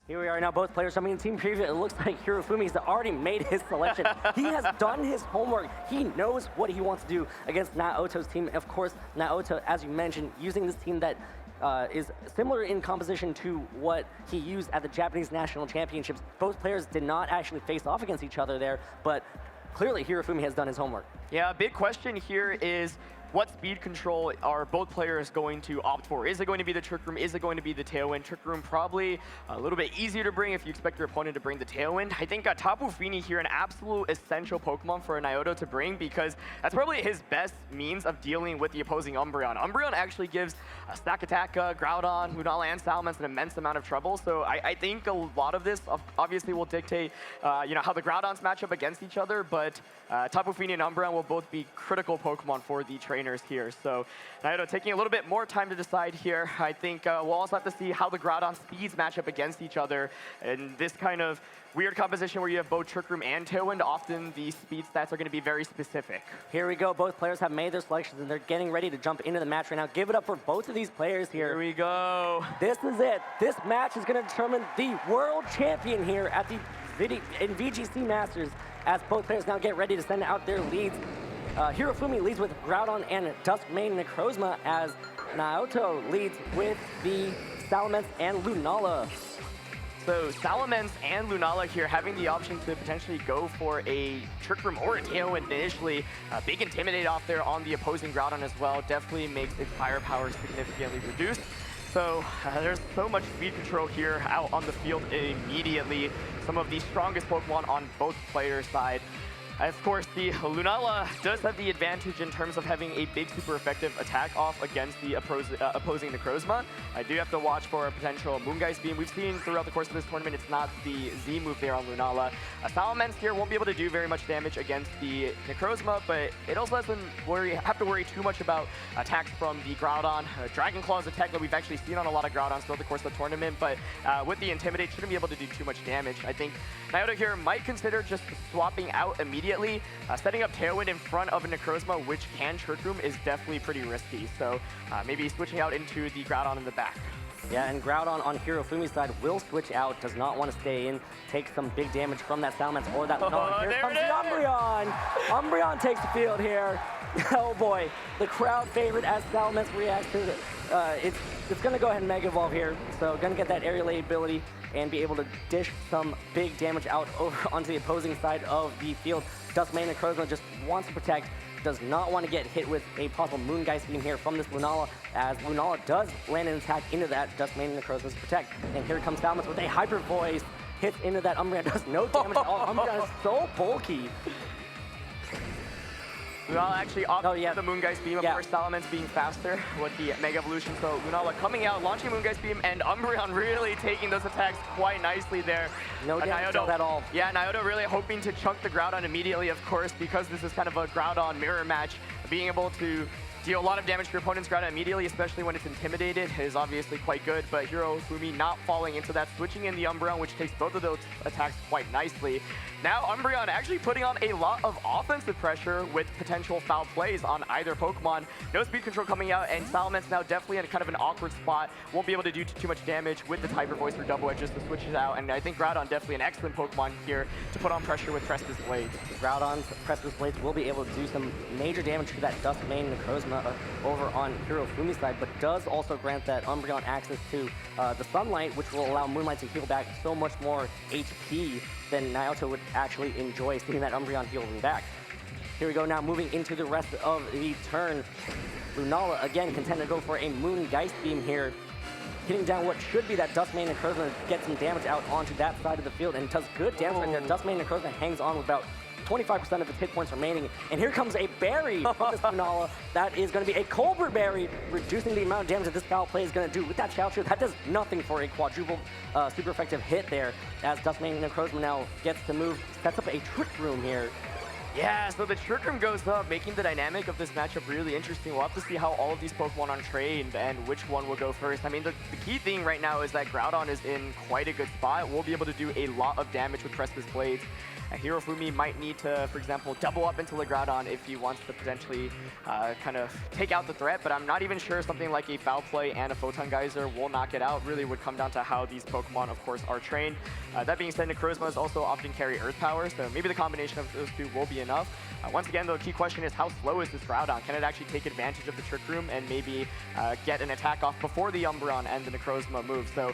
Here we are now, both players coming in team preview. It looks like Hirofumi's already made his selection. He has done his homework. He knows what he wants to do against Naoto's team. Of course, Naoto, as you mentioned, using this team that is similar in composition to what he used at the Japanese National Championships. Both players did not actually face off against each other there, but clearly Hirofumi has done his homework. Yeah, a big question here is what speed control are both players going to opt for? Is it going to be the Trick Room? Is it going to be the Tailwind? Trick Room probably a little bit easier to bring if you expect your opponent to bring the Tailwind. I think Tapu Fini here, an absolute essential Pokemon for Naoto to bring because that's probably his best means of dealing with the opposing Umbreon. Umbreon actually gives Stack Attack, Groudon, Lunala, and Salamence an immense amount of trouble. So I think a lot of this obviously will dictate how the Groudons match up against each other, but Tapu Fini and Umbreon will both be critical Pokemon for the trainers here. So Naoto taking a little bit more time to decide here. I think we'll also have to see how the Groudon speeds match up against each other. In this kind of weird composition where you have both Trick Room and Tailwind, often the speed stats are going to be very specific. Here we go. Both players have made their selections, and they're getting ready to jump into the match right now. Give it up for both of these players here. Here we go. This is it. This match is going to determine the world champion here at the VGC Masters, as both players now get ready to send out their leads. Hirofumi leads with Groudon and Duskmane Necrozma, as Naoto leads with the Salamence and Lunala. So Salamence and Lunala here having the option to potentially go for a Trick Room or a Tailwind initially. Big Intimidate off there on the opposing Groudon as well. Definitely makes its firepower significantly reduced. So there's so much speed control here out on the field immediately. Some of the strongest Pokemon on both players' side. Of course, the Lunala does have the advantage in terms of having a big, super effective attack off against the opposing Necrozma. I do have to watch for a potential Moongeist Beam. We've seen throughout the course of this tournament, it's not the Z move there on Lunala. Salamence here won't be able to do very much damage against the Necrozma, but it also doesn't have to worry too much about attacks from the Groudon. Dragon Claw is a tech that we've actually seen on a lot of Groudons throughout the course of the tournament, but with the Intimidate, shouldn't be able to do too much damage. I think Naoto here might consider just swapping out immediately. Setting up Tailwind in front of a Necrozma, which can Trick Room, is definitely pretty risky. So maybe switching out into the Groudon in the back. Yeah, and Groudon on Hirofumi's side will switch out, does not want to stay in, take some big damage from that Salamence or that Lunala. Here comes the Umbreon! Umbreon takes the field here. Oh boy, the crowd favorite as Salamence reacts to it. It's going to go ahead and Mega Evolve here, so going to get that aerial ability and be able to dish some big damage out over onto the opposing side of the field. Duskmane Necrozma just wants to protect, does not want to get hit with a possible Moongeist Beam here from this Lunala, as Lunala does land an attack into that Duskmane Necrozma's protect. And here comes Salamence with a Hyper Voice, hits into that Umbreon, does no damage at all. Umbreon is so bulky. Lunala actually opted the Moongeist Beam, of course, Salamence being faster with the Mega Evolution. So Lunala coming out, launching Moongeist Beam, and Umbreon really taking those attacks quite nicely there. No damage at all. Yeah, Naoto really hoping to chunk the Groudon immediately, of course, because this is kind of a Groudon mirror match. Being able to deal a lot of damage to your opponent's Groudon immediately, especially when it's intimidated, is obviously quite good. But Hirofumi not falling into that, switching in the Umbreon, which takes both of those attacks quite nicely. Now Umbreon actually putting on a lot of offensive pressure with potential foul plays on either Pokemon. No speed control coming out, and Salamence now definitely in kind of an awkward spot. Won't be able to do too much damage with the Hyper Voice or Double Edge just to switch it out. And I think Groudon definitely an excellent Pokemon here to put on pressure with Prestice Blades. Groudon's Prestice Blades will be able to do some major damage to that Duskmane Necrozma over on Hirofumi's side, but does also grant that Umbreon access to the Sunlight, which will allow Moonlight to heal back so much more HP than Naoto would actually enjoy seeing that Umbreon healing back. Here we go now, moving into the rest of the turn. Lunala again content to go for a Moongeist Beam here, hitting down what should be that Duskmane Necrozma, get some damage out onto that side of the field, and does good damage right there. Duskmane Necrozma hangs on with about 25% of its hit points remaining. And here comes a berry from this Lunala. That is going to be a Colbert Berry, reducing the amount of damage that this foul play is going to do. With that Chao-Choo, that does nothing for a quadruple super effective hit there, as Duskmane Necrozma now gets to move, sets up a Trick Room here. Yeah, so the Trick Room goes up, making the dynamic of this matchup really interesting. We'll have to see how all of these Pokemon are trained and which one will go first. I mean, the key thing right now is that Groudon is in quite a good spot. We'll be able to do a lot of damage with Prestice Blades. Hirofumi might need to, for example, double up into Groudon if he wants to potentially kind of take out the threat, but I'm not even sure something like a Foul Play and a Photon Geyser will knock it out. Really would come down to how these Pokemon, of course, are trained. That being said, Necrozma is also often carry Earth Power, so maybe the combination of those two will be enough. Once again, though, the key question is how slow is this Groudon? Can it actually take advantage of the Trick Room and maybe get an attack off before the Umbreon and the Necrozma move? So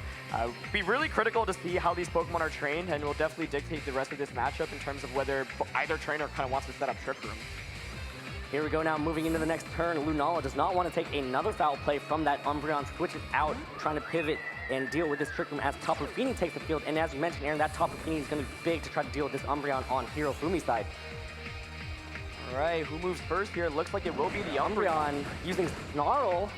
be really critical to see how these Pokemon are trained, and will definitely dictate the rest of this matchup in terms of whether either trainer kind of wants to set up Trick Room. Here we go now, moving into the next turn. Lunala does not want to take another foul play from that Umbreon, switches out, trying to pivot and deal with this Trick Room as Tapu Fini takes the field. And as you mentioned, Aaron, that Tapu Fini is going to be big to try to deal with this Umbreon on Hirofumi's side. All right, who moves first here? Looks like it will be the Umbreon using Snarl,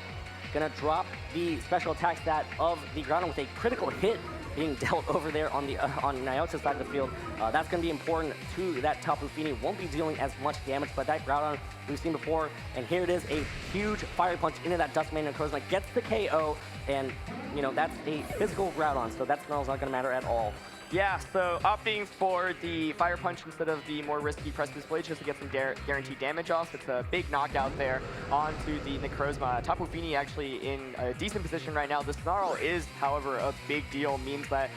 gonna drop the special attack stat of the Groudon with a critical hit being dealt over there on the on Naoto's side of the field. That's going to be important to that Tapu Fini. Won't be dealing as much damage, but that Groudon we've seen before. And here it is, a huge Fire Punch into that Dustman, and Necrozma gets the KO. And, you know, that's a physical Groudon, so that Snarl's not going to matter at all. Yeah, so opting for the Fire Punch instead of the more risky Precipice Blade just to get some guaranteed damage off. It's a big knockout there onto the Necrozma. Tapu Fini actually in a decent position right now. The Snarl is, however, a big deal. Means that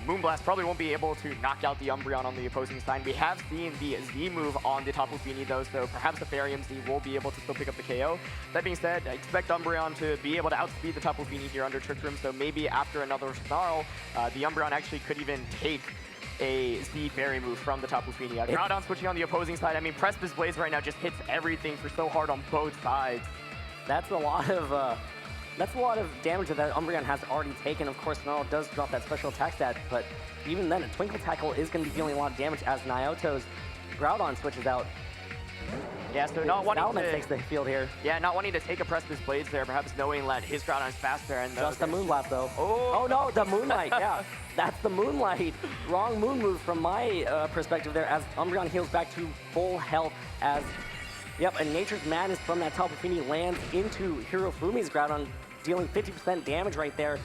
Moonblast probably won't be able to knock out the Umbreon on the opposing side. We have seen the Z move on the Tapu Fini though, so perhaps the Farium Z will be able to still pick up the KO. That being said, I expect Umbreon to be able to outspeed the Tapu Fini here under Trick Room, so maybe after another Snarl, the Umbreon actually could even take a Z Fairy move from the Tapu Fini. Groudon switching on the opposing side. I mean, Precipice Blaze right now just hits everything for so hard on both sides. That's a lot of damage that Umbreon has already taken. Of course, Snarl does drop that special attack stat, but even then, a Twinkle Tackle is going to be dealing a lot of damage as Naoto's Groudon switches out. Yeah, so not wanting Salmon to takes the field here. Yeah, not wanting to take a Precipice Blades there, perhaps knowing that his Groudon is faster. And just the Moonblast though. Oh no, the Moonlight. Yeah, that's the Moonlight. Wrong moon move from my perspective there, as Umbreon heals back to full health as. Yep, and Nature's Madness from that Tapu Fini lands into Hirofumi's Groudon, dealing 50% damage right there.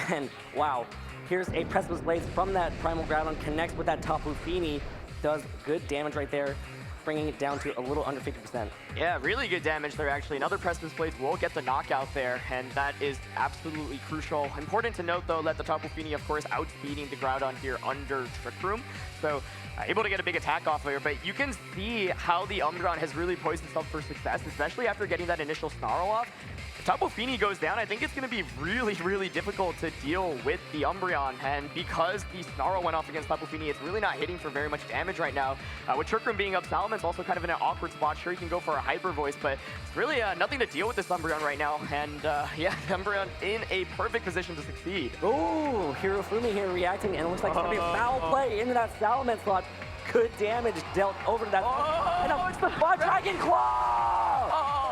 And wow, here's a Precipice Blades from that Primal Groudon, connects with that Tapu Fini, does good damage right there, bringing it down to a little under 50%. Yeah, really good damage there, actually. Another Precipice Blades will get the knockout there, and that is absolutely crucial. Important to note, though, that the Tapu Fini, of course, outspeeding the Groudon here under Trick Room. So able to get a big attack off here, but you can see how the Umbreon has really poised itself for success, especially after getting that initial Snarl off. If Tapu Fini goes down, I think it's going to be really, really difficult to deal with the Umbreon, and because the Snarl went off against Tapu Fini, it's really not hitting for very much damage right now. With Trick Room being up, Salaman's also kind of in an awkward spot. Sure, he can go for a Hyper Voice, but it's really nothing to deal with this Umbreon right now, and yeah, Umbreon in a perfect position to succeed. Ooh, Hirofumi here reacting, and it looks like it's going to be a foul play into that Salaman slot. Good damage dealt over to that. And now it's the Dragon Claw!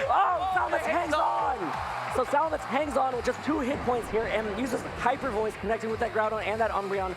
Oh, Salaman hangs on! So Salaman hangs on with just 2 hit points here and uses Hyper Voice connecting with that Groudon and that Umbreon.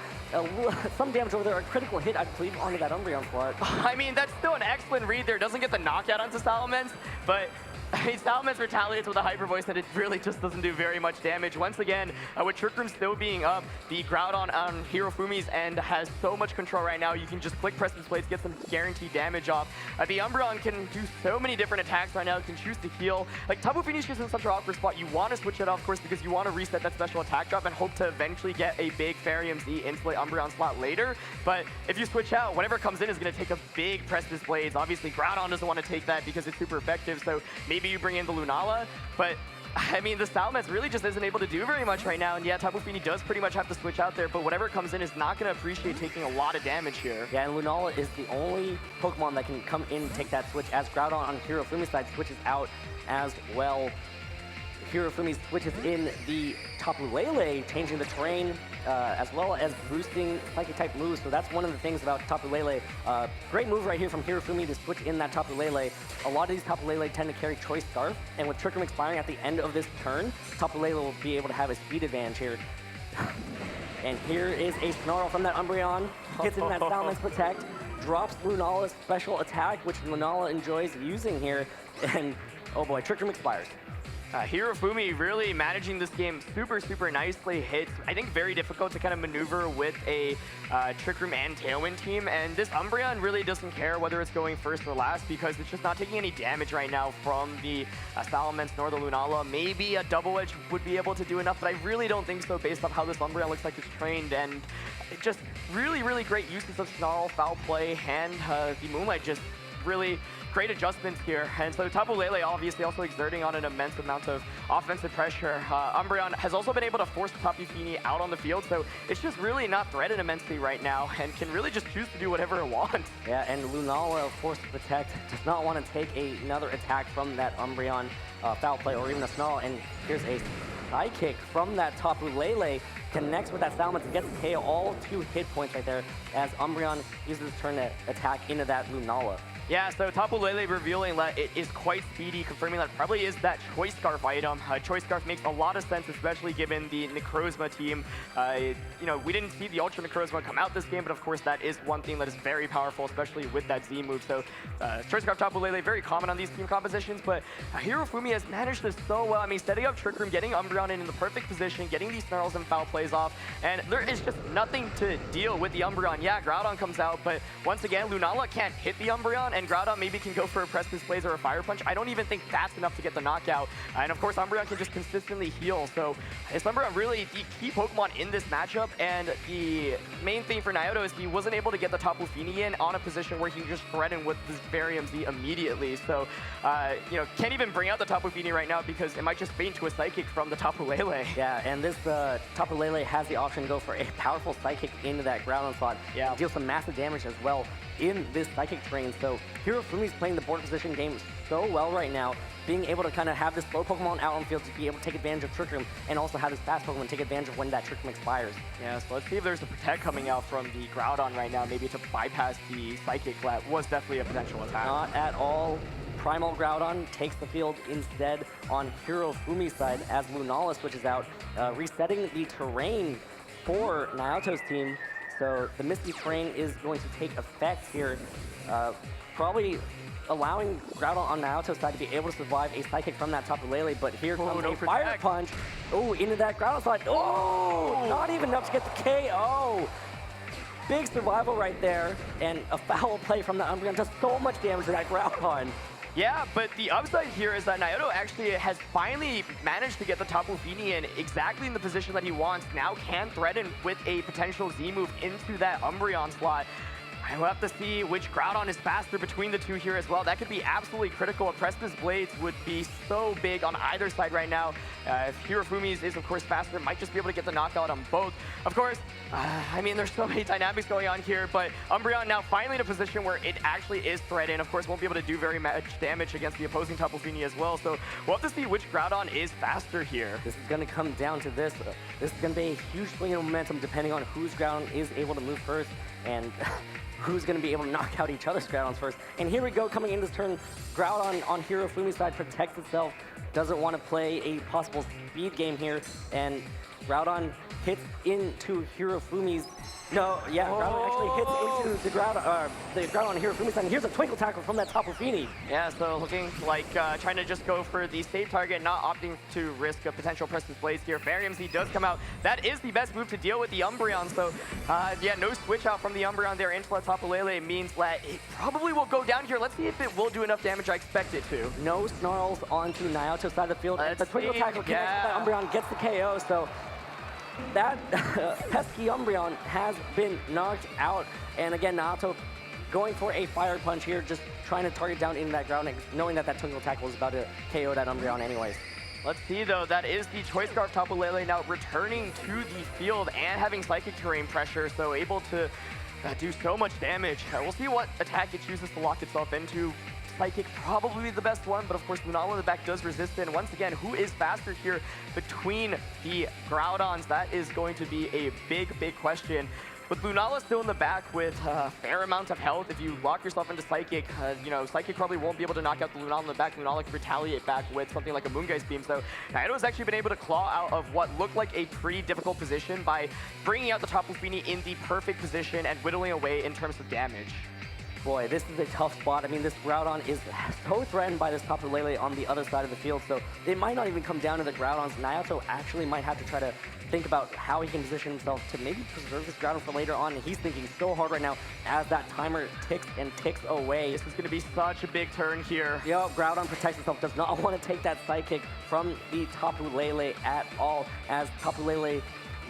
Some damage over there, a critical hit, I believe, onto that Umbreon slot. I mean, that's still an excellent read there. Doesn't get the knockout onto Salamence, but Salamence retaliates with a Hyper Voice and it really just doesn't do very much damage. Once again, with Trick Room still being up, the Groudon on Hirofumi's end has so much control right now. You can just click Precipice Blades, get some guaranteed damage off. The Umbreon can do so many different attacks right now. You can choose to heal. Like, Tapu Fini's just in such an awkward spot. You want to switch it off, of course, because you want to reset that special attack drop and hope to eventually get a big Farium Z insulate Umbreon slot later. But if you switch out, whatever comes in is going to take a big Precipice Blades. Obviously, Groudon doesn't want to take that because it's super effective, so maybe you bring in the Lunala, but I mean, the Salamence really just isn't able to do very much right now, and yeah, Tapu Fini does pretty much have to switch out there, but whatever comes in is not going to appreciate taking a lot of damage here. Yeah, and Lunala is the only Pokemon that can come in and take that switch, as Groudon on Hirofumi's side switches out as well. Hirofumi switches in the Tapu Lele, changing the terrain, as well as boosting Psychic-type moves. So that's one of the things about Tapu Lele. Great move right here from Hirofumi to switch in that Tapu Lele. A lot of these Tapu Lele tend to carry Choice Scarf, and with Trick Room expiring at the end of this turn, Tapu Lele will be able to have a speed advantage here. And here is a Snarl from that Umbreon, hits in that Salamence Protect, drops Lunala's special attack, which Lunala enjoys using here, and oh boy, Trick Room expires. Hirofumi really managing this game super nicely. Hits, I think, very difficult to kind of maneuver with a Trick Room and Tailwind team. And this Umbreon really doesn't care whether it's going first or last because it's just not taking any damage right now from the Salamence nor the Lunala. Maybe a Double Edge would be able to do enough, but I really don't think so based on how this Umbreon looks like it's trained. And it just really great uses of Snarl, Foul Play, and the Moonlight just really great adjustments here. And so Tapu Lele obviously also exerting on an immense amount of offensive pressure. Umbreon has also been able to force Tapu Fini out on the field, so it's just really not threatened immensely right now and can really just choose to do whatever it wants. Yeah, and Lunala, forced to protect, does not want to take another attack from that Umbreon Foul Play or even a Snarl. And here's a side kick from that Tapu Lele, connects with that Salamence and gets KO, all 2 hit points right there as Umbreon uses his turn to attack into that Lunala. Yeah, so Tapu Lele revealing that it is quite speedy, confirming that it probably is that Choice Scarf item. Choice Scarf makes a lot of sense, especially given the Necrozma team. You know, we didn't see the Ultra Necrozma come out this game, but of course that is one thing that is very powerful, especially with that Z move. So Choice Scarf Tapu Lele, very common on these team compositions, but Hirofumi has managed this so well. I mean, setting up Trick Room, getting Umbreon in the perfect position, getting these Snarls and Foul Plays off, and there is just nothing to deal with the Umbreon. Yeah, Groudon comes out, but once again, Lunala can't hit the Umbreon, and Groudon maybe can go for a Press Displays or a Fire Punch. I don't even think that's enough to get the knockout. And of course, Umbreon can just consistently heal. So it's Umbreon really the key Pokemon in this matchup. And the main thing for Naoto is he wasn't able to get the Tapu Fini in on a position where he can just threaten with this Varium Z immediately. So, you know, can't even bring out the Tapu Fini right now because it might just faint to a Psychic from the Tapu Lele. Yeah, and this Tapu Lele has the option to go for a powerful Psychic into that Groudon slot. Yeah. Deal some massive damage as well in this Psychic terrain. So Hirofumi's playing the board position game so well right now, being able to kind of have this slow Pokemon out on field to be able to take advantage of Trick Room, and also have this fast Pokemon take advantage of when that Trick Room expires. Yeah, so let's see if there's a Protect coming out from the Groudon right now, maybe to bypass the Psychic. That was definitely a potential attack. Not at all. Primal Groudon takes the field instead on Hirofumi's side as Lunala switches out, resetting the terrain for Naoto's team. So the Misty Terrain is going to take effect here, probably allowing Groudon on Naoto's side to be able to survive a Psychic from that Tapu Lele, but here comes a Fire Punch. Oh, into that Groudon slide. Oh, not even enough to get the KO. Big survival right there, and a foul play from the Umbreon does so much damage to that Groudon. Yeah, but the upside here is that Naoto actually has finally managed to get the Tapu Fini in exactly in the position that he wants. Now can threaten with a potential Z move into that Umbreon slot. I will have to see which Groudon is faster between the two here as well. That could be absolutely critical. A Prestice Blades would be so big on either side right now. If Hirofumi's is, of course, faster, might just be able to get the knockout on both. Of course, I mean, there's so many dynamics going on here, but Umbreon now finally in a position where it actually is threatened. Of course, won't be able to do very much damage against the opposing Tapu Fini as well. So we'll have to see which Groudon is faster here. This is going to come down to this. This is going to be a huge swing in momentum depending on whose Groudon is able to move first and who's going to be able to knock out each other's Groudons first. And here we go, coming in this turn, Groudon on Hirofumi's side protects itself, doesn't want to play a possible speed game here, and Groudon hits into Hirofumi's. No, yeah, Groudon actually hits into the Groudon on Hirofumi's side. And here's a Twinkle Tackle from that Tapu Fini. Yeah, so looking like trying to just go for the save target, not opting to risk a potential Prestice Blades here. Varium Z does come out. That is the best move to deal with the Umbreon. So, yeah, no switch out from the Umbreon there into the Tapu Lele means that it probably will go down here. Let's see if it will do enough damage I expect it to. No Snarls onto Naoto's side of the field. The Twinkle Tackle connects with that Umbreon, gets the KO. So that pesky Umbreon has been knocked out. And again, Naoto going for a Fire Punch here, just trying to target down into that Groudon, knowing that that Twinkle Tackle is about to KO that Umbreon anyways. Let's see, though. That is the Choice Scarf Tapu Lele now returning to the field and having Psychic Terrain pressure, so able to do so much damage. We'll see what attack it chooses to lock itself into. Psychic probably the best one, but of course Lunala in the back does resist it. And once again, who is faster here between the Groudons? That is going to be a big question. With Lunala still in the back with a fair amount of health, if you lock yourself into Psychic, you know, Psychic probably won't be able to knock out the Lunala in the back. Lunala can retaliate back with something like a Moongeist Beam. So Naoto has actually been able to claw out of what looked like a pretty difficult position by bringing out the Tapu Fini in the perfect position and whittling away in terms of damage. Boy, this is a tough spot. I mean, this Groudon is so threatened by this Tapu Lele on the other side of the field, so it might not even come down to the Groudons. Naoto actually might have to try to think about how he can position himself to maybe preserve this Groudon for later on, and he's thinking so hard right now as that timer ticks and ticks away. This is going to be such a big turn here. Yo, Groudon protects himself, does not want to take that Psychic from the Tapu Lele at all, as Tapu Lele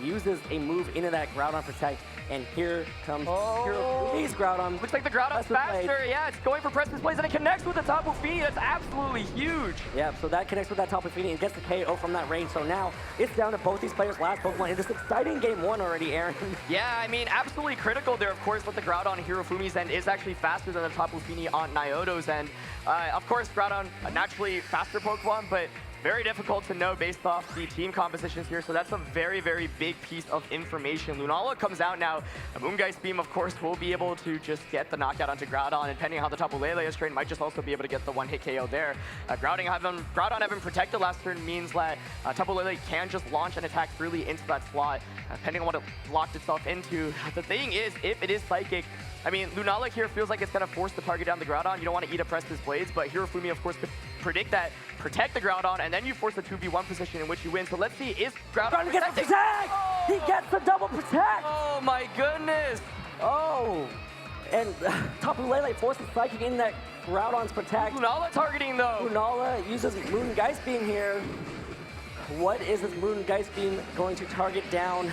uses a move into that Groudon Protect, and here comes Hirofumi's Groudon. Looks like the Groudon's faster. Yeah, it's going for press displays, and it connects with the Tapu Fini. That's absolutely huge. Yeah, so that connects with that Tapu Fini and gets the KO from that range. So now it's down to both these players' last Pokemon in this exciting game one already, Aaron. Yeah, I mean, absolutely critical there, of course, with the Groudon on Hirofumi's end is actually faster than the Tapu Fini on Naoto's end. Of course, Groudon, a naturally faster Pokemon, but very difficult to know based off the team compositions here, so that's a very, very big piece of information. Lunala comes out now. A Moongeist Beam, of course, will be able to just get the knockout onto Groudon, and depending on how the Tapu Lele is trained, might just also be able to get the one-hit KO there. Groudon having protected last turn means that Tapu Lele can just launch an attack freely into that slot, depending on what it locked itself into. The thing is, if it is Psychic, I mean, Lunala here feels like it's going to force the target down the Groudon. You don't want to eat up Presti's Blades, but Hirofumi, of course, could predict that, protect the Groudon, and then you force the 2v1 position in which you win. So let's see, is Groudon gets the protect! Oh! He gets the double protect! Oh my goodness! Oh! And Tapu Lele forces Psychic in that Groudon's protect. Lunala targeting, though. Lunala uses Moongeist Beam here. What is this Moongeist Beam going to target down?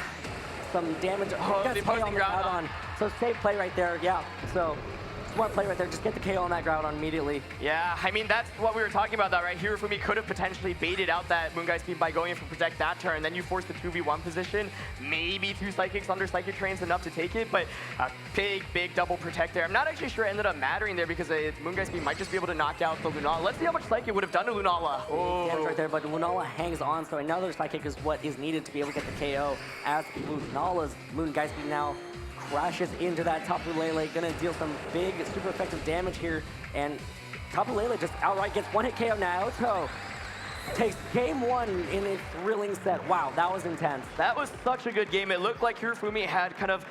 Some damage. Oh, the opposing Groudon. So safe play right there, yeah. So smart play right there. Just get the KO on that Groudon immediately. Yeah, I mean, that's what we were talking about, that, right? Hirofumi could have potentially baited out that Moongeist Beam by going in for Protect that turn, then you force the 2v1 position. Maybe two Psychics under Psychic Train's enough to take it, but a big, big double Protect there. I'm not actually sure it ended up mattering there because a Moongeist Beam might just be able to knock out the Lunala. Let's see how much Psychic would have done to Lunala. Oh, damage right there, but Lunala hangs on, so another Psychic is what is needed to be able to get the KO, as Lunala's Moongeist Beam now crashes into that Tapu Lele, gonna deal some big, super effective damage here, and Tapu Lele just outright gets one-hit KO. Naoto takes game one in a thrilling set. Wow, that was intense. That was such a good game. It looked like Hirofumi had kind of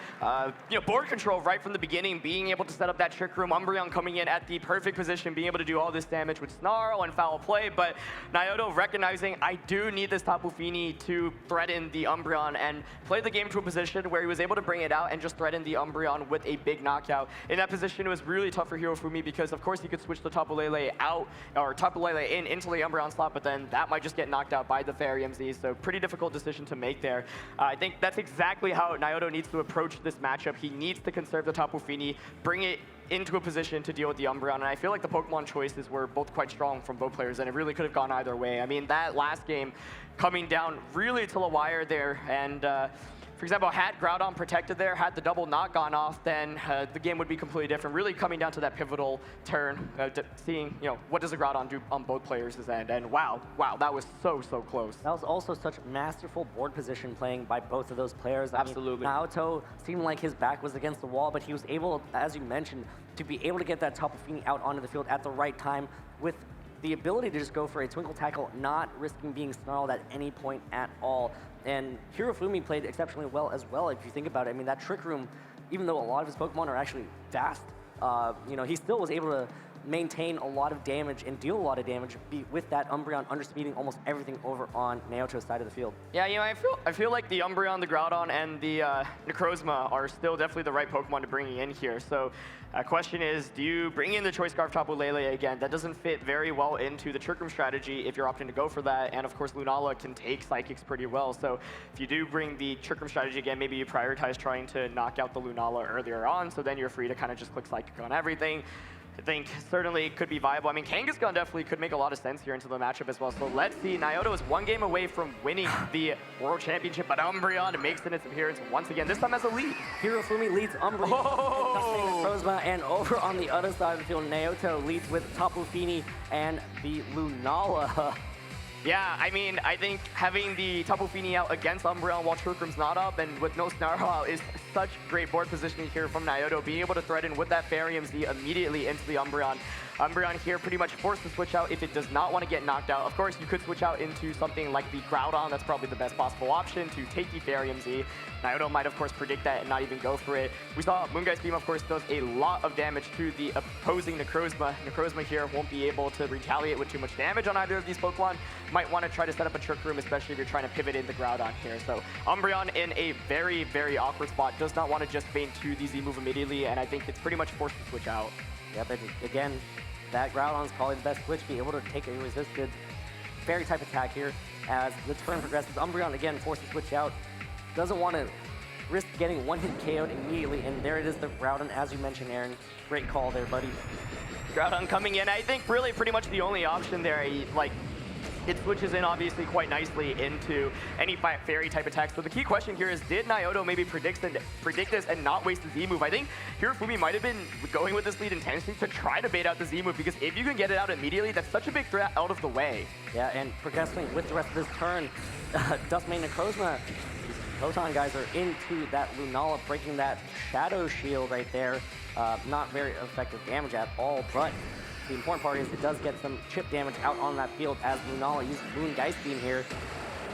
board control right from the beginning, being able to set up that Trick Room, Umbreon coming in at the perfect position, being able to do all this damage with Snarl and foul play, but Naoto recognizing, I do need this Tapu Fini to threaten the Umbreon, and play the game to a position where he was able to bring it out and just threaten the Umbreon with a big knockout. In that position, it was really tough for Hirofumi because, of course, he could switch the Tapu Lele out, or Tapu Lele into the Umbreon slot, but then that might just get knocked out by the Fairy MZ, so pretty difficult decision to make there. I think that's exactly how Naoto needs to approach this matchup. He needs to conserve the Tapu Fini, bring it into a position to deal with the Umbreon, and I feel like the Pokemon choices were both quite strong from both players, and it really could have gone either way. I mean, that last game coming down really to the wire there, and for example, had Groudon protected there, had the double not gone off, then the game would be completely different. Really coming down to that pivotal turn, seeing, what does a Groudon do on both players' end. And wow, that was so, so close. That was also such masterful board position playing by both of those players. Absolutely. I mean, Naoto seemed like his back was against the wall, but he was able, as you mentioned, to be able to get that Tapu Fini out onto the field at the right time with the ability to just go for a Twinkle Tackle, not risking being snarled at any point at all. And Hirofumi played exceptionally well as well, if you think about it. I mean, that Trick Room, even though a lot of his Pokemon are actually fast, he still was able to maintain a lot of damage and deal a lot of damage with that Umbreon underspeeding almost everything over on Naoto's side of the field. Yeah, I feel like the Umbreon, the Groudon, and the Necrozma are still definitely the right Pokemon to bring in here. So question is, do you bring in the Choice Scarf Tapu Lele again? That doesn't fit very well into the Trick Room strategy if you're opting to go for that. And of course, Lunala can take Psychics pretty well. So if you do bring the Trick Room strategy again, maybe you prioritize trying to knock out the Lunala earlier on, so then you're free to kind of just click Psychic on everything. I think certainly could be viable. I mean, Kangaskhan definitely could make a lot of sense here into the matchup as well. So let's see. Naoto is one game away from winning the World Championship, but Umbreon makes its appearance once again, this time as a lead. Hirofumi leads Umbreon. Oh! And over on the other side of the field, Naoto leads with Tapu Fini and the Lunala. Yeah, I mean, I think having the Tapu Fini out against Umbreon while Trick Room's not up and with no Snarl out is such great board positioning here from Naoto, being able to threaten with that Farium Z immediately into the Umbreon. Umbreon here pretty much forced to switch out if it does not want to get knocked out. Of course, you could switch out into something like the Groudon. That's probably the best possible option to take the Farium Z. Naoto might, of course, predict that and not even go for it. We saw Moongeist Beam, of course, does a lot of damage to the opposing Necrozma. Necrozma here won't be able to retaliate with too much damage on either of these Pokemon. Might want to try to set up a Trick Room, especially if you're trying to pivot into Groudon here. So Umbreon in a very, very awkward spot. Does not want to just feint to the Z move immediately, and I think it's pretty much forced to switch out. Yeah, but again, that Groudon is probably the best switch, be able to take a resisted fairy type attack here as the turn progresses. Umbreon again forced to switch out. Doesn't want to risk getting one hit KO'd immediately, and there it is, the Groudon, as you mentioned, Aaron. Great call there, buddy. Groudon coming in, I think really pretty much the only option there. It switches in obviously quite nicely into any fairy type attack. So the key question here is, did Naoto maybe predict this and not waste the Z move? I think Hirofumi might have been going with this lead intentionally to try to bait out the Z move, because if you can get it out immediately, that's such a big threat out of the way. Yeah, and progressing with the rest of this turn, Dustmane Necrozma, these Photon guys are into that Lunala, breaking that Shadow Shield right there. Not very effective damage at all, but the important part is it does get some chip damage out on that field as Lunala uses Moongeist Beam here,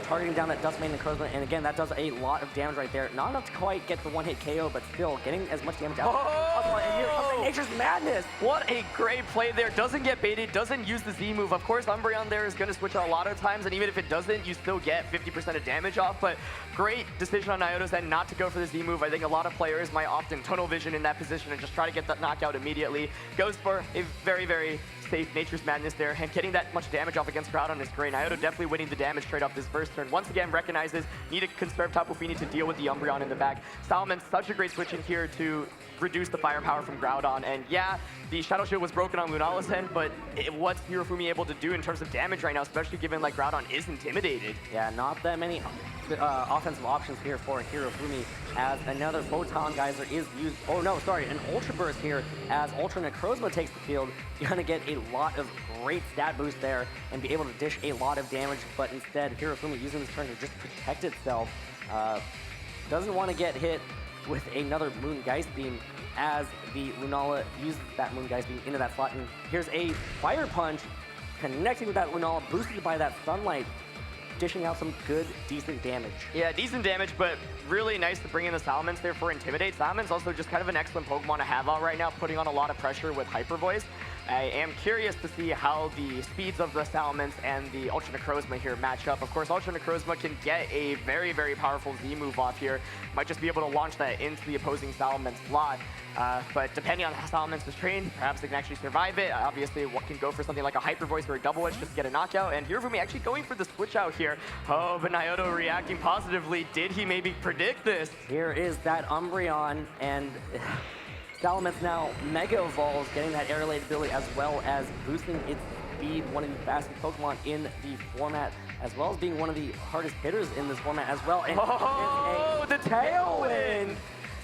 targeting down that Dustmane Necrozma, and again, that does a lot of damage right there. Not enough to quite get the one-hit KO, but still getting as much damage out. Oh! And here comes Nature's Madness! What a great play there. Doesn't get baited, doesn't use the Z move. Of course, Umbreon there is going to switch out a lot of times, and even if it doesn't, you still get 50% of damage off, but great decision on Naoto's end not to go for the Z move. I think a lot of players might often tunnel vision in that position and just try to get that knockout immediately. Goes for a very, very safe Nature's Madness there, and getting that much damage off against Groudon is great. Naoto definitely winning the damage trade off this first turn. Once again, recognizes need to conserve Tapu Fini to deal with the Umbreon in the back. Salaman's such a great switch in here to reduce the firepower from Groudon, and yeah, the Shadow Shield was broken on Lunala's end, but what's Hirofumi able to do in terms of damage right now, especially given like Groudon is intimidated? Yeah, not that many offensive options here for Hirofumi, as another Photon Geyser is used. Oh no, sorry, an Ultra Burst here as Ultra Necrozma takes the field. You're gonna get a lot of great stat boost there and be able to dish a lot of damage, but instead Hirofumi using this turn to just protect itself. Doesn't want to get hit with another Moongeist Beam as the Lunala uses that Moongeist Beam into that slot. And here's a Fire Punch connecting with that Lunala, boosted by that Sunlight, dishing out some good, decent damage. Yeah, decent damage, but really nice to bring in the Salamence there for Intimidate. Salaman's also just kind of an excellent Pokemon to have out right now, putting on a lot of pressure with Hyper Voice. I am curious to see how the speeds of the Salamence and the Ultra Necrozma here match up. Of course, Ultra Necrozma can get a very, very powerful Z move off here. Might just be able to launch that into the opposing Salamence slot. But depending on how Salamence is trained, perhaps they can actually survive it. Obviously, what can go for something like a Hyper Voice or a Double Edge just to get a knockout. And Hirofumi actually going for the switch out here. Oh, but Naoto reacting positively. Did he maybe predict this? Here is that Umbreon, and Salamence now Mega Evolves, getting that Air Raid ability as well as boosting its speed, one of the fastest Pokemon in the format, as well as being one of the hardest hitters in this format as well. And the Tailwind!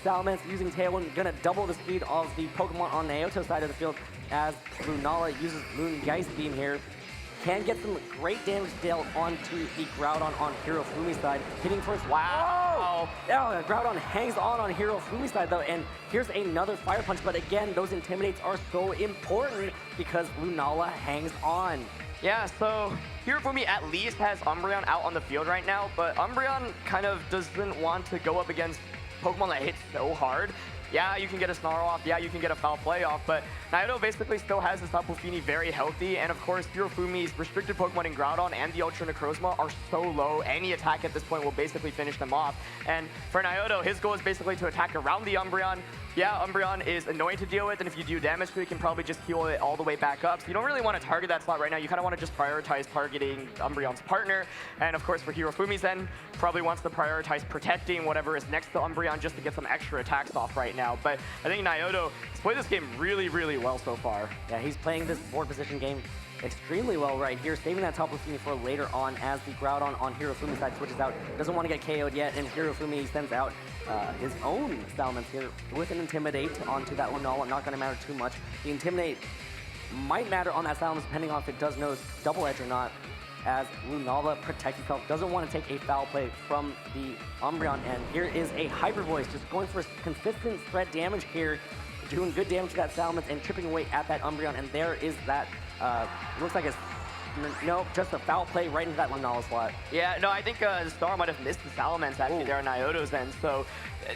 Salamence using Tailwind, gonna double the speed of the Pokemon on Naoto's side of the field as Lunala uses Moongeist Beam here. Can get some great damage dealt onto the Groudon on Hirofumi's side, hitting first. Wow! Oh, Groudon hangs on Hirofumi's side though, and here's another Fire Punch, but again, those Intimidates are so important because Lunala hangs on. Yeah, so Hirofumi at least has Umbreon out on the field right now, but Umbreon kind of doesn't want to go up against Pokemon that hit so hard. Yeah, you can get a Snarl off, yeah, you can get a Foul Play off, but Naoto basically still has his Tapu Fini very healthy, and of course, Hirofumi's restricted Pokemon in Groudon and the Ultra Necrozma are so low, any attack at this point will basically finish them off. And for Naoto, his goal is basically to attack around the Umbreon. Yeah, Umbreon is annoying to deal with, and if you do damage to it, you can probably just heal it all the way back up. So you don't really want to target that slot right now. You kind of want to just prioritize targeting Umbreon's partner. And of course, for Hirofumi's end, probably wants to prioritize protecting whatever is next to Umbreon just to get some extra attacks off right now. But I think Naoto has played this game really, really well so far. Yeah, he's playing this board position game extremely well right here, saving that Tapu Fini for later on as the Groudon on Hirofumi's side switches out. Doesn't want to get KO'd yet, and Hirofumi sends out his own Salamence here with an Intimidate onto that Lunala. Not going to matter too much. The Intimidate might matter on that Salamence depending on if it does know Double Edge or not, as Lunala protects himself, doesn't want to take a foul play from the Umbreon. And here is a Hyper Voice just going for consistent spread damage here, doing good damage to that Salamence and chipping away at that Umbreon. And there is that, looks like it's, no, just a foul play right into that Lunala slot. Yeah, no, I think the Star might have missed the Salamence actually there on Naoto's end, so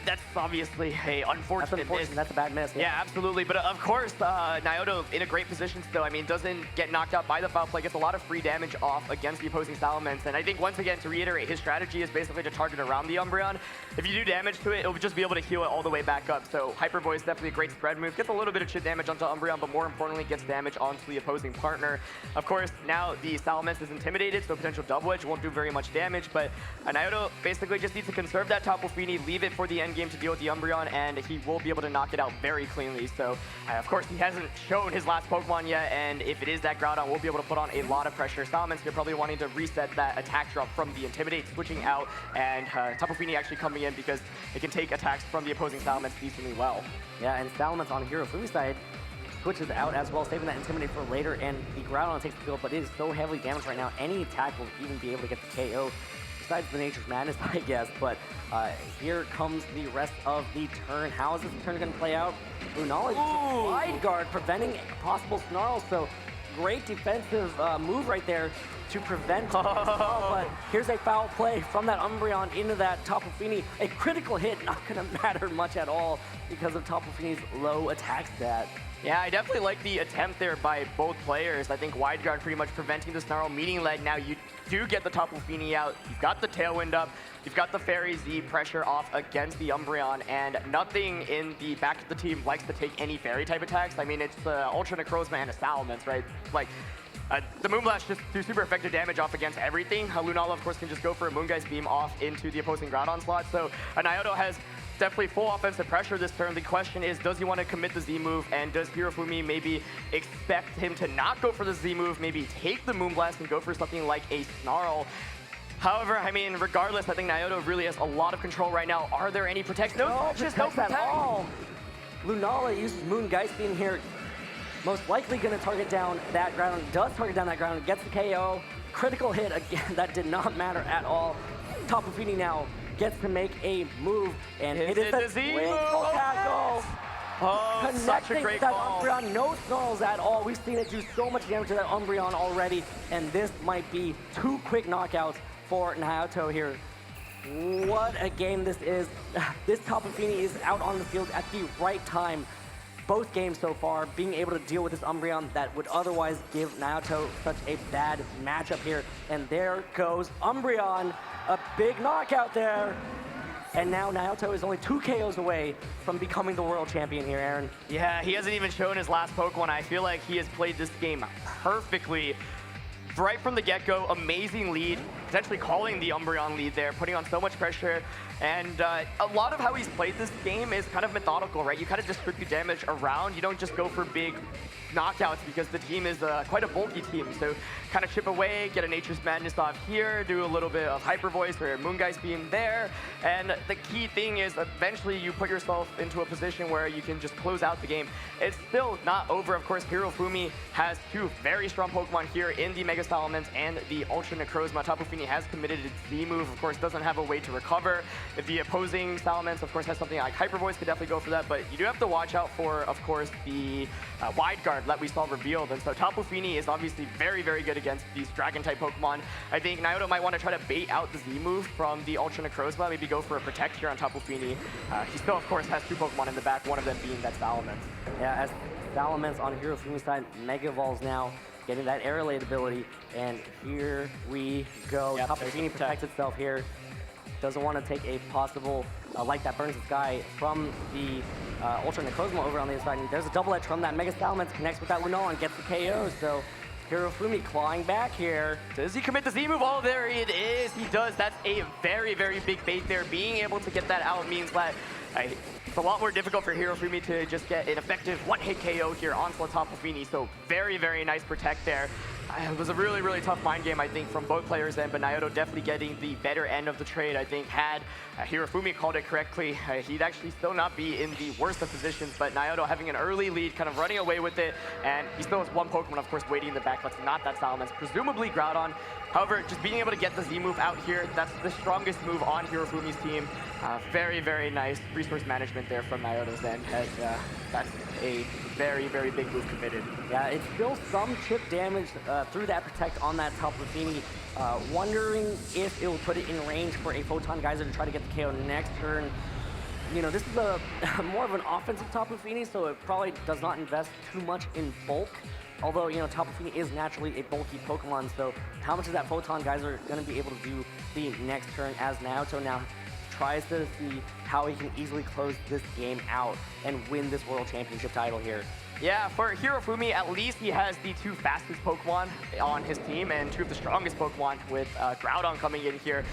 that's obviously a unfortunate miss. That's a bad miss. Yeah, absolutely. But of course, Naoto in a great position still. I mean, doesn't get knocked out by the foul play, gets a lot of free damage off against the opposing Salamence. And I think, once again, to reiterate, his strategy is basically to target around the Umbreon. If you do damage to it, it'll just be able to heal it all the way back up. So Hyper Voice is definitely a great spread move. Gets a little bit of chip damage onto Umbreon, but more importantly, gets damage onto the opposing partner. Of course, now the Salamence is intimidated, so potential double edge won't do very much damage. But Naoto basically just needs to conserve that Tapu Fini, leave it for the end game to deal with the Umbreon, and he will be able to knock it out very cleanly. So, of course, he hasn't shown his last Pokemon yet, and if it is that Groudon, we'll be able to put on a lot of pressure. Salamence here probably wanting to reset that attack drop from the Intimidate, switching out, and Tapu Fini actually coming in because it can take attacks from the opposing Salamence decently well. Yeah, and Salamence on Hirofumi's side switches out as well, saving that Intimidate for later, and the Groudon takes the field, but it is so heavily damaged right now, any attack will even be able to get the KO. Besides the Nature's Madness, I guess, but here comes the rest of the turn. How is this turn going to play out? Lunala uses Wide Guard, preventing a possible Snarl, so great defensive move right there to prevent but here's a foul play from that Umbreon into that Tapu Fini. A critical hit, not going to matter much at all because of Tapu Fini's low attack stat. Yeah, I definitely like the attempt there by both players. I think Wide Guard pretty much preventing the Snarl, meeting leg. Now you do get the Tapu Fini out. You've got the Tailwind up. You've got the Fairy Z pressure off against the Umbreon, and nothing in the back of the team likes to take any Fairy type attacks. I mean, it's the Ultra Necrozma and a Salamence, right? Like, the Moonblast just do super effective damage off against everything. Lunala, of course, can just go for a Moongeist Beam off into the opposing Groudon slot. So Naoto has definitely full offensive pressure this turn. The question is, does he want to commit the Z move, and does Hirofumi maybe expect him to not go for the Z move, maybe take the Moonblast and go for something like a Snarl? However, I mean, regardless, I think Naoto really has a lot of control right now. Are there any protects? No, just no protect. At all. Lunala uses Moongeist Beam here. Most likely going to target down that Groudon. Does target down that Groudon. Gets the KO. Critical hit again. That did not matter at all. Tapu Fini now gets to make a move, and it is the twinkle tackle. Oh, such a great that ball. Umbreon, no snarls at all. We've seen it do so much damage to that Umbreon already, and this might be 2 quick knockouts for Naoto here. What a game this is. This Tapu Fini is out on the field at the right time. Both games so far, being able to deal with this Umbreon that would otherwise give Naoto such a bad matchup here. And there goes Umbreon, a big knockout there. And now Naoto is only 2 KOs away from becoming the world champion here, Aaron. Yeah, he hasn't even shown his last Pokemon. I feel like he has played this game perfectly. Right from the get-go, amazing lead, potentially calling the Umbreon lead there, putting on so much pressure. And a lot of how he's played this game is kind of methodical, right? You kind of distribute damage around. You don't just go for big knockouts because the team is quite a bulky team. So kind of chip away, get a Nature's Madness off here, do a little bit of Hyper Voice or Moongeist Beam there. And the key thing is eventually you put yourself into a position where you can just close out the game. It's still not over. Of course, Hirofumi has 2 very strong Pokemon here in the Mega Salamence and the Ultra Necrozma. Tapu Fini has committed its Z move, of course, doesn't have a way to recover. If the opposing Salamence, of course, has something like Hyper Voice, could definitely go for that, but you do have to watch out for, of course, the Wide Guard that we saw revealed. And so Tapu Fini is obviously very, very good against these Dragon-type Pokemon. I think Naoto might want to try to bait out the Z move from the Ultra Necrozma, maybe go for a Protect here on Tapu Fini. He still, of course, has 2 Pokemon in the back, one of them being that Salamence. Yeah, as Salamence on Hirofumi's side, Mega Evolves now, getting that Air Raid ability, and here we go. Yep, Tapu Fini protects itself here. Doesn't want to take a possible light that burns the sky from the Ultra Necrozma over on the other side. And there's a double edge from that Mega Salamence, connects with that Lunala and gets the KO. So Hirofumi clawing back here. Does he commit the Z move? Oh, there it is. He does. That's a very, very big bait there. Being able to get that out means that it's a lot more difficult for Hirofumi to just get an effective 1-hit KO here on Tapu Fini. So very, very nice protect there. It was a really, really tough mind game, I think, from both players then, but Naoto definitely getting the better end of the trade. I think had Hirofumi called it correctly, he'd actually still not be in the worst of positions, but Naoto having an early lead, kind of running away with it, and he still has one Pokemon, of course, waiting in the back. That's not that Salamence, presumably Groudon. However, just being able to get the Z move out here, that's the strongest move on Hirofumi's team. Very, very nice resource management there from Naoto's end, as that's a very, very big move committed. Yeah, it's still some chip damage through that Protect on that Tapu Fini. Wondering if it will put it in range for a Photon Geyser to try to get the KO next turn. You know, this is a more of an offensive Tapu Fini, so it probably does not invest too much in bulk. Although, you know, Tapu Fini is naturally a bulky Pokemon, so how much is that Photon Geyser going to be able to do the next turn as Naoto now tries to see how he can easily close this game out and win this World Championship title here. Yeah, for Hirofumi, at least he has the two fastest Pokemon on his team and two of the strongest Pokemon with Groudon coming in here.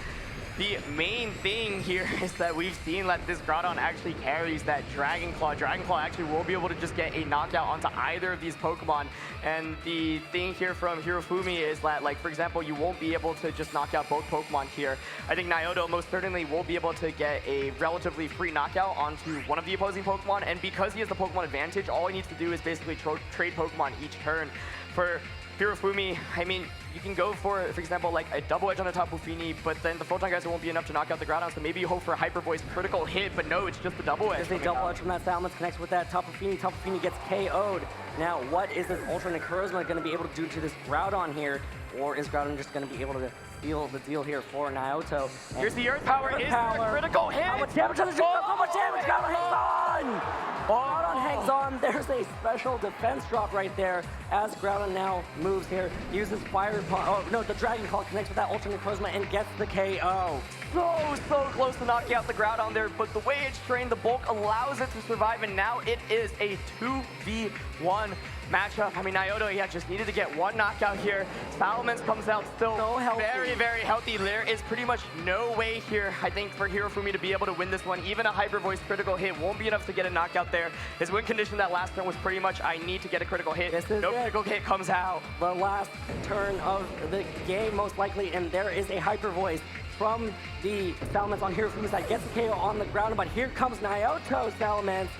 The main thing here is that we've seen that this Groudon actually carries that Dragon Claw. Dragon Claw actually will be able to just get a knockout onto either of these Pokemon. And the thing here from Hirofumi is that, like, for example, you won't be able to just knock out both Pokemon here. I think Naoto most certainly will be able to get a relatively free knockout onto one of the opposing Pokemon. And because he has the Pokemon advantage, all he needs to do is basically trade Pokemon each turn. For Hirofumi, I mean, you can go for example, like a double edge on a Tapu Fini, but then the Photon Geyser won't be enough to knock out the Groudon, so maybe you hope for a Hyper Voice critical hit, but no, it's just a double edge. Just a double edge from that Salamence connects with that Tapu Fini. Tapu Fini gets KO'd. Now, what is this Ultra Necrozma going to be able to do to this Groudon here? Or is Groudon just going to be able to seal the deal here for Naoto? And here's the Earth Power. Is there a critical hit? How much damage does it do? How much damage? Groudon hangs on! Groudon hangs on. There's a special defense drop right there as Groudon now moves here. Uses Fire Paw. Oh, no, the Dragon Claw connects with that Ultra Necrozma and gets the KO. So close to knocking out the Groudon there, but the way it's trained, the bulk allows it to survive, and now it is a 2v1 matchup. I mean, Naoto, yeah, just needed to get one knockout here. Salamence comes out still very, very healthy. There is pretty much no way here, I think, for Hirofumi to be able to win this one. Even a Hyper Voice critical hit won't be enough to get a knockout there. His win condition that last turn was pretty much, I need to get a critical hit. No critical hit comes out. The last turn of the game, most likely, and there is a Hyper Voice from the Salamence on Hirofumi's side. Gets the KO on the ground, but here comes Naoto Salamence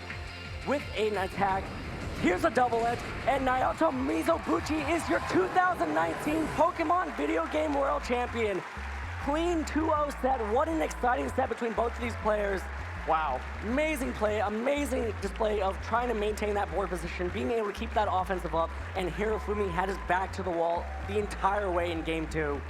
with an attack. Here's a double edge, and Naoto Mizobuchi is your 2019 Pokemon Video Game World Champion. Clean 2-0 set. What an exciting set between both of these players. Wow. Amazing play, amazing display of trying to maintain that board position, being able to keep that offensive up, and Hirofumi had his back to the wall the entire way in Game 2.